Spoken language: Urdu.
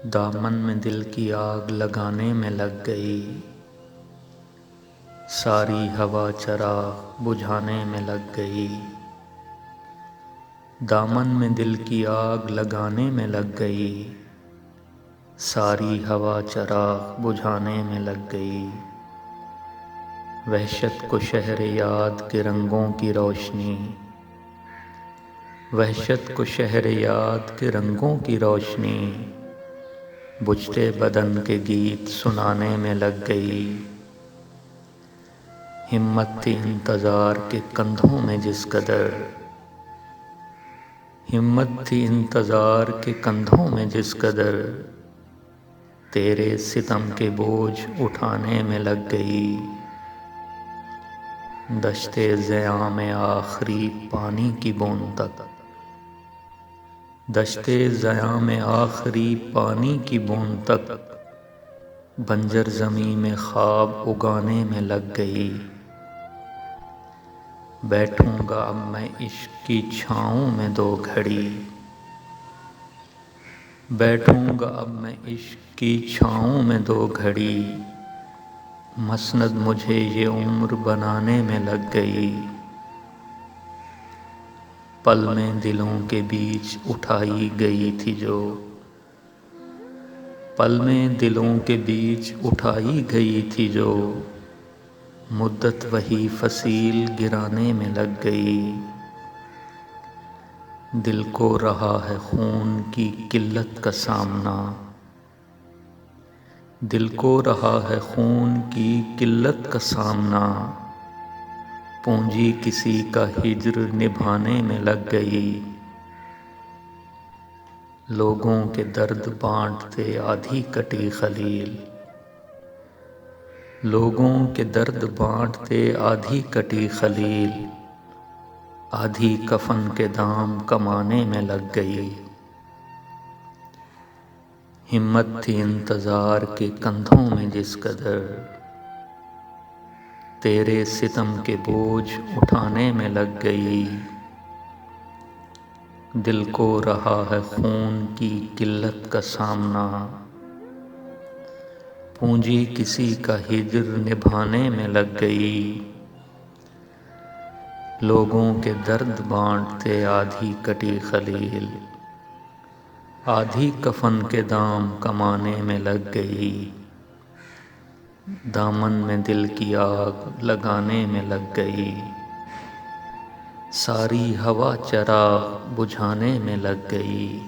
دامن میں دل کی آگ لگانے میں لگ گئی، ساری ہوا چراغ بجھانے میں لگ گئی۔ دامن میں دل کی آگ لگانے میں لگ گئی، ساری ہوا چراغ بجھانے میں لگ گئی۔ وحشت کو شہر یاد کے رنگوں کی روشنی، وحشت کو شہر یاد کے رنگوں کی روشنی، بجھتے بدن کے گیت سنانے میں لگ گئی۔ ہمت تھی انتظار کے کندھوں میں جس قدر، ہمت تھی انتظار کے کندھوں میں جس قدر، تیرے ستم کے بوجھ اٹھانے میں لگ گئی۔ دشت ضیاء میں آخری پانی کی بوند تک، دشت ضیاء میں آخری پانی کی بوند تک، بنجر زمیں میں خواب اگانے میں لگ گئی۔ بیٹھوں گا اب میں عشق کی چھاؤں میں دو گھڑی، بیٹھوں گا اب میں عشق کی چھاؤں میں دو گھڑی، مسند مجھے یہ عمر بنانے میں لگ گئی۔ پل میں دلوں کے بیچ اٹھائی گئی تھی جو، پل میں دلوں کے بیچ اٹھائی گئی تھی جو، مدت وہی فصیل گرانے میں لگ گئی۔ دل کو رہا ہے خون کی قلت کا سامنا، دل کو رہا ہے خون کی قلت کا سامنا، پونجی کسی کا ہجر نبھانے میں لگ گئی۔ لوگوں کے درد بانٹتے آدھی کٹی خلیل، لوگوں کے درد بانٹتے آدھی کٹی خلیل، آدھی کفن کے دام کمانے میں لگ گئی۔ ہمت تھی انتظار کے کندھوں میں جس قدر، تیرے ستم کے بوجھ اٹھانے میں لگ گئی۔ دل کو رہا ہے خون کی قلت کا سامنا، پونجی کسی کا ہجر نبھانے میں لگ گئی۔ لوگوں کے درد بانٹتے آدھی کٹی خلیل، آدھی کفن کے دام کمانے میں لگ گئی۔ دامن میں دل کی آگ لگانے میں لگ گئی، ساری ہوا چراغ بجھانے میں لگ گئی۔